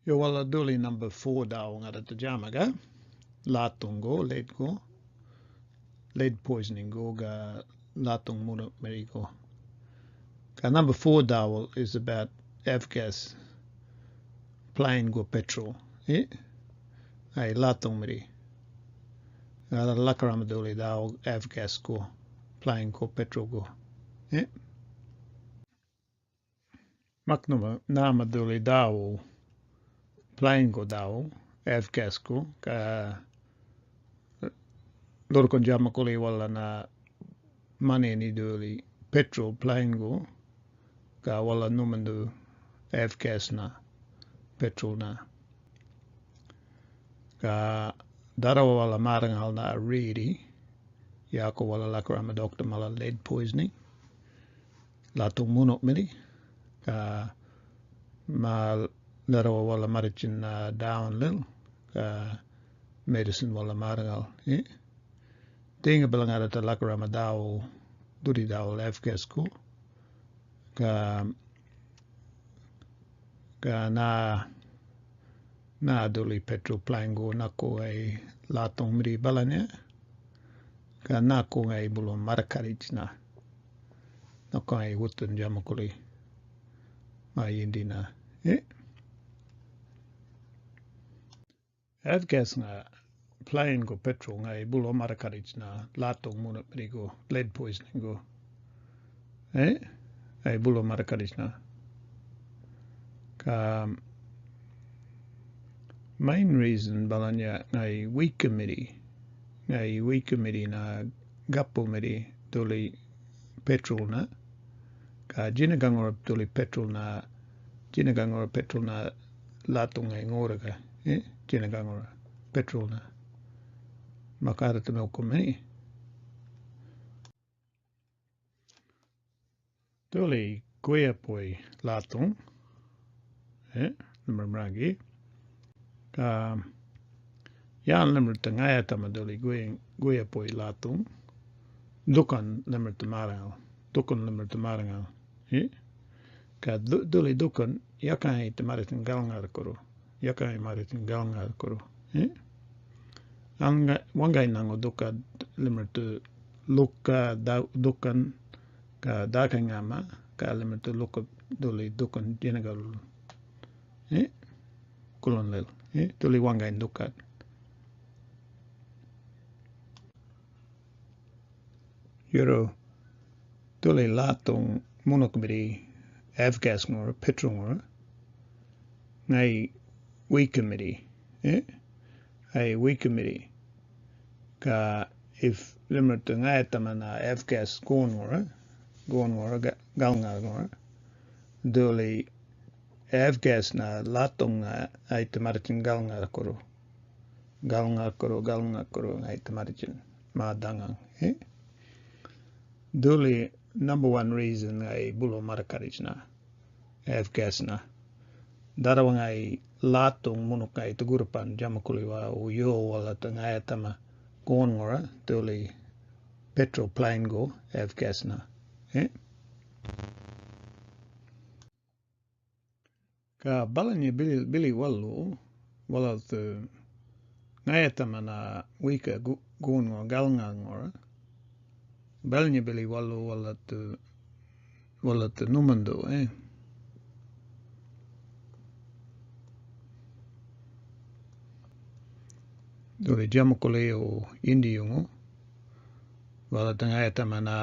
Yo wala duli number 4 daw ngada tajama ga latung go lead poisoning go ga latung muna meriko. Number 4 daw is about Avgas plane go petrol. Ay latung meri. Ada lakaram duli daw Avgas go plane go petrol go. Maknuma nama duli daw plane go daw Avgas go ka lorkon jama kuli wala na mani ni duli petrol plane go ka wala numandu Avgas na petrol na ka darawa wala marangal na reedy yako wala lakarama doctor mala lead poisoning latung munok mini ka ma darawa wala marichin na down little ka medicine wala marangal tinga balangada ta lakarama daw duri daw Avgas ko ka na duli petrol plane go nako ay latung miri balanya ka nako ay bulong marakarich na nako ay hutun jamakuli mayindi na Avgas nga plane go petrol nga ay bulong marakarich na latung muna miri go lead poisoning go ay bulong marakarich na ka main reason balanya ngay weak committee na gapo meri duli petrol na ka jinagangor duli petrol na latung ngay ngora ka jinagangor petrol na makara tumaw kumeni duli kuya poi latung Dhamarrandji ka yan lemmer tangaya tamaduli guya poi latung dukan lemmer tamarangal ka duli dukan yakai tamaritin galngar koro anga wangay nango duka lemmer tu luka dukan ka dakangama ka lemmer tu luka duli dukan jinagal kulon lel tuli wangay dukat yoro tuli latung munok miri Avgas ngor petrol ngor ngay weak committee ka if limit ngay tamana Avgas gon ngor galngal ngor duli Avgas na latung ay tamaritin galngar koro ay tamaritin madangang duli number 1 reason ay bulo marakarich na Avgas na darawang ay latung munok ay tugurpan jamakuli wa uyo wala tangaya tama gon ngora duli petrol plane go Avgas na ka balanya bili wala tu ngayatama na wika gun ngor galngal ngor balanya bili wala tu numando dole jamakole o indi yungu wala tu ngayatama na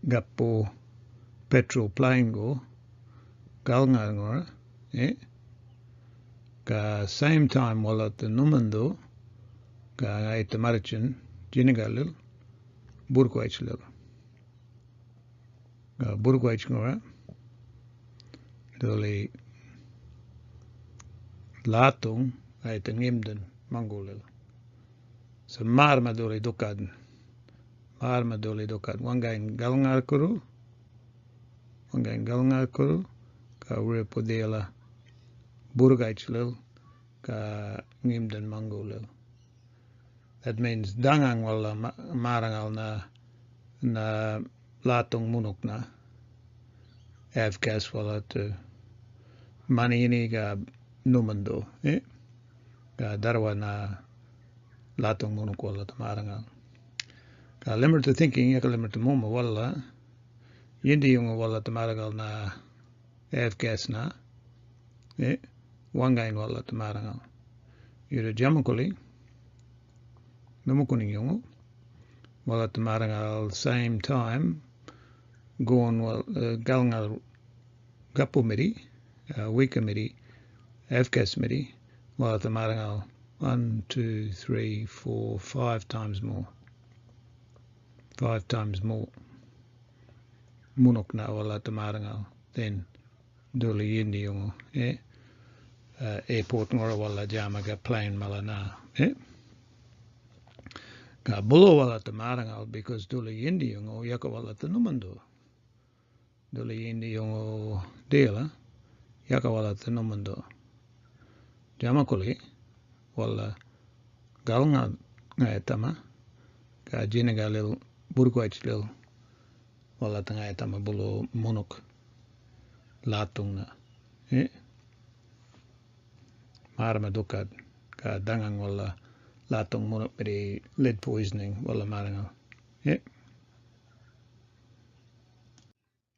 gapo petrol plane go galngal ngor ka same time wala tu numando ka ay tamarichin jinigalil burkwaichil ka burkwaich ngora dole latung ay tangimden mangolil so marma dole dokad wangain galngal kuru ka ure podela burgaichil ka ngimden mangolil. That means dangang wala marangal na latung munok na Avgas wala tu mani ini ga numando ga darwa na latong munuk wala Dhamarrandji ga limit to thinking ya limit to muma wala yindi yung wala Dhamarrandji na Avgas na wangain wala Dhamarrandji yura jamakuli numukuning yung wala Dhamarrandji same time gone wal galngal gapu miri wika miri Avgas miri wala Dhamarrandji 1, 2, 3, 4, 5 times more. 5 times more. Munok na wala Dhamarrandji then duli yindi yung airport ngora wala jamaga plane mala na ga bulo wala Dhamarrandji because duli yindi yung yaka wala tanumando. Duli yindi yung deala yaka wala tanumando. Jamakuli wala galnga ngaitama ka jinaga lil burgoich lil wala ngaitama bulo munuk latung na marama dukad ka dangang wala latung munuk beri lead poisoning wala maranga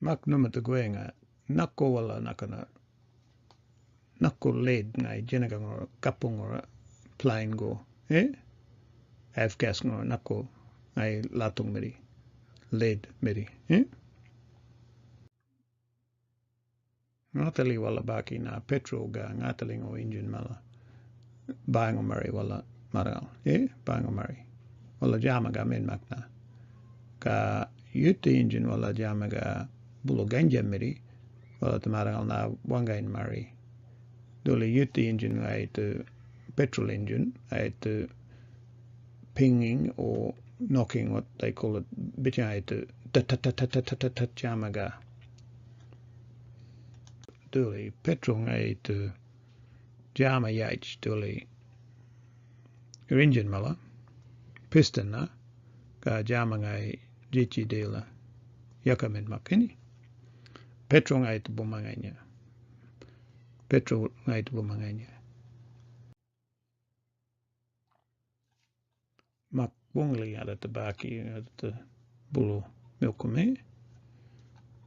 mak numata guenga nakko wala nakana nakko lead ngai jinaga ngora kapung ngora plane go Avgas ngora nakko ngai latung meri lead meri ngatali wala baki na petrol ga ngatali ngo engine mala bayango mari wala maral bayango mari wala jama ga men makna ka yutti engine wala jama ga bulo ganja meri wala Dhamarrandji na wangain mari dole yutti engine ngai to petrol engine to pinging or knocking, what they call it, bitchai to jamaga. Duli petrol to jama yaich duli engine mala piston na ka jama ngai jichi dela yakamen makini petrol to bumanganya petrol to bumanganya mak bungli ada tabaki ada bulu milkume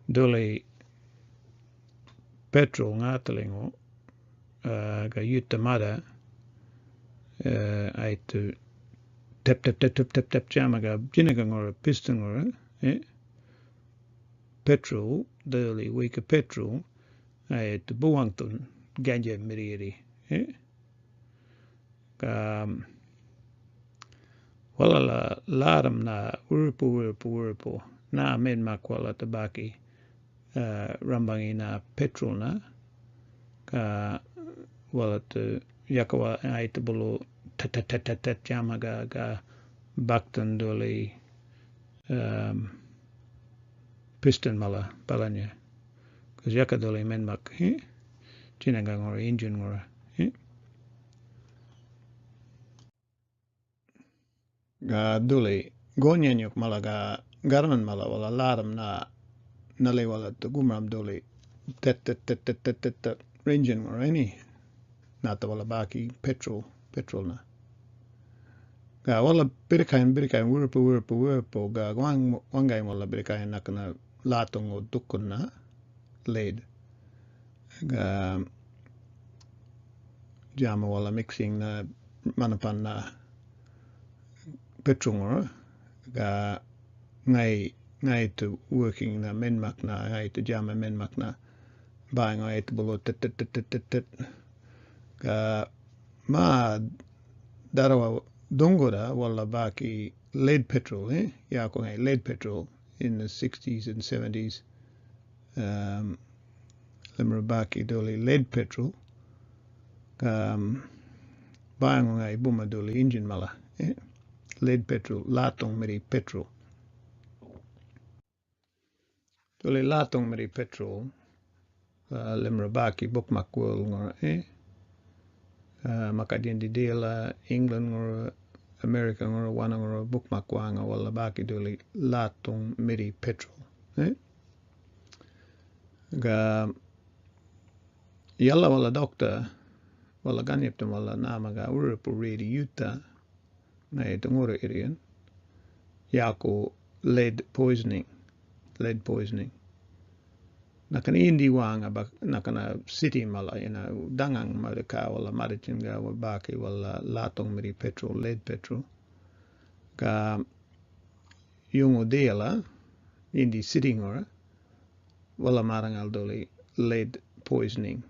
dole petrol ngatalingo ga yutamada ai to tap jamaga jinaga ngora piston ngora petrol dole wika petrol ai to buangtun ganja miriri ka wala laram na urpu na men makwala tabaki rambangi na petrol na ka wala to yakawa ai to bulu tat jamaga ga baktan doli piston mala balanya cuz yaka doli men mak chinaga ngora engine ngora ga duli gonyanyuk mala ga garman mala wala laram na nale wala to gumram duli tet engine or any nata wala baki petrol na ga wala birkain wurpu ga wangai wala birkain nakana latong o dukun na lead ga jama wala mixing na manapan na petrol ga ngai to working na menmak na ngai to jama menmak na buying ngai to bolo tet ga ma darawa dongora wala baki lead petrol ya ko ngai lead petrol in the 60s and 70s lemra baki doli lead petrol buying ngai buma doli engine mala lead petrol latong meri petrol dole latong meri petrol lemra baki bukmak world ngora makadien di dela England ngora America ngora wana ngora bukmak wanga wala baki dole latong meri petrol ga Yalla wala doctor wala ganyeptum wala namaga urupu ready yuta na itungura irian yako lead poisoning. Nakana indi wanga nakana city mala dangang marika wala marichinga wala baki wala latong miri petrol lead petrol ka yungo deala indi city ngora wala marangal doli lead poisoning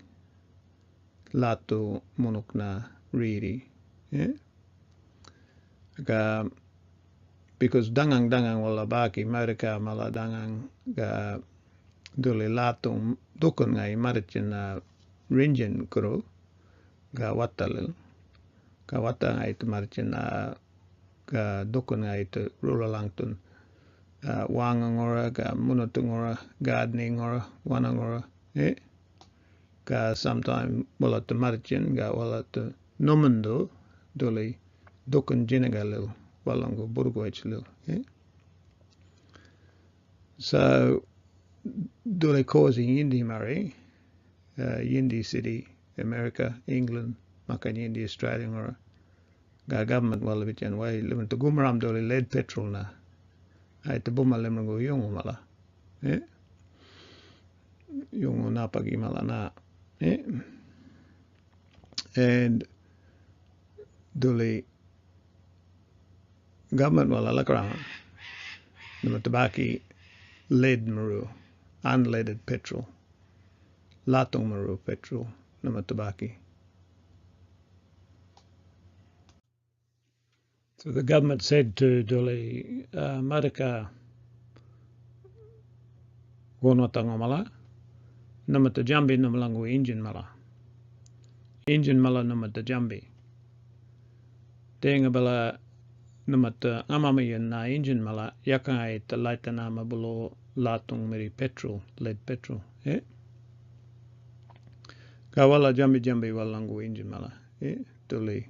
lato monokna riri ka because dangang wala baki marika mala dangang ka dole latong dukon ngai marichin ringen kuro ga watalil ka wata ngai tu marichin ga dukon ngai tu rula langtun wangangora ga munotungora gardening ora wanangora ka sometime wala tu marichin ga wala tu nomendo dole dukon jinagalil walango burgoichlil so dole causing Yindi Murray, Yindi City, America, England, makan Yindi Australia or government wala bitan way limit to gumaram dole lead petrol na ay to buma lemon go Yolngu mala Yolngu napagi mala na and dole government wala lakaram limit tabaki lead maru unleaded petrol, latong maru petrol, nama tabaki. So the government said to Dole Marika Gonotangomala, nama tajambi namalangu engine mala. Engine mala nama tajambi. Tengabala nama ta amamayan na engine mala yakai ta laita nama bulo latong meri petrol, lead petrol, Kawala jambi walangu engine mala, Tuli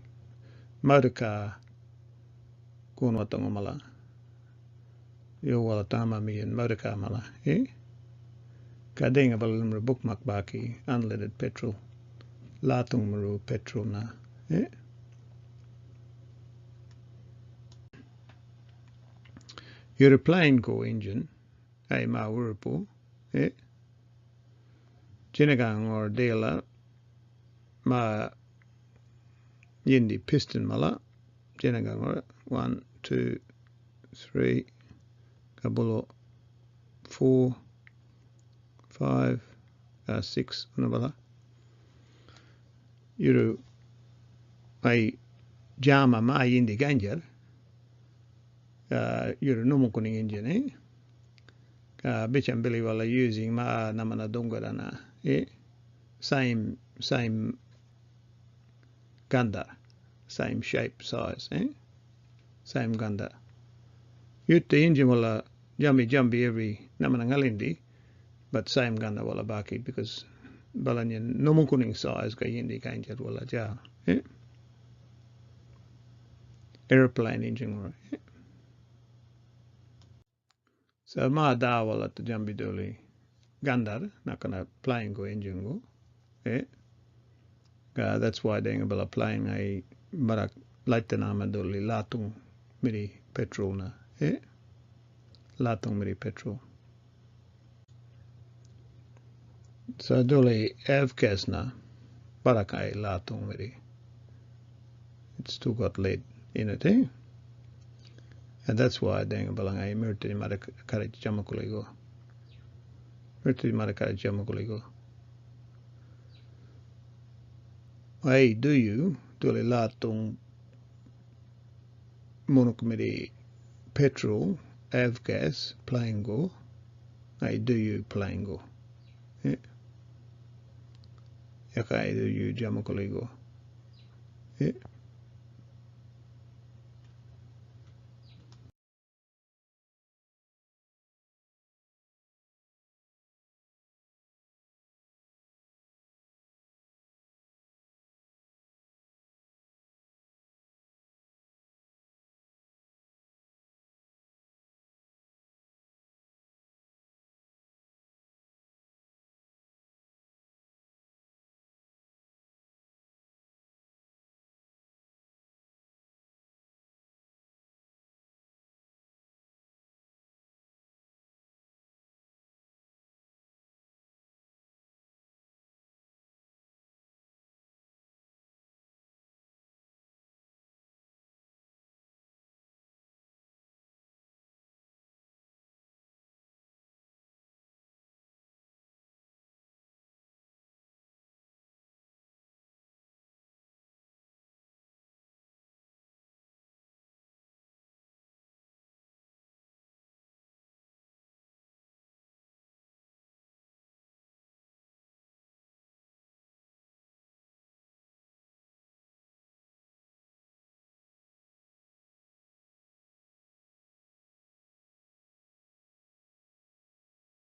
Marika Kunwatango mala. Yo wala tama mi and Marika mala, Kadinga balimra bookmark baki, unleaded petrol, latong maru petrol na, You're a plane go engine. Ay ma urupu, Jinagang or dela ma yindi piston mala, Jinagang or 1, 2, 3, kabulo 4, 5, 6 nabala. Yuru ay jama ma yindi ganjar, yuru numukuning engine, Bicham Billy wala using ma namana dongarana same ganda, same shape, size, same ganda. Yut the engine wala jambi every namana ngalindi, but same ganda wala baki because balanyan nomukuning size ka yindi kanjat wala ja. Airplane engine wala. So ma da wala to jambi doli gandar nakana plane go engine go that's why they ngabala plane ay barak laitanama doli latung miri petrol na latung miri petrol so doli Avgas na barak ay latung miri it's still got lead in it and that's why they ngabala ay mirti mara karaj jamakuligo Ay do you dole latong monokomedi petrol Avgas playing go ay do you playing go yaka ay do you jamakuligo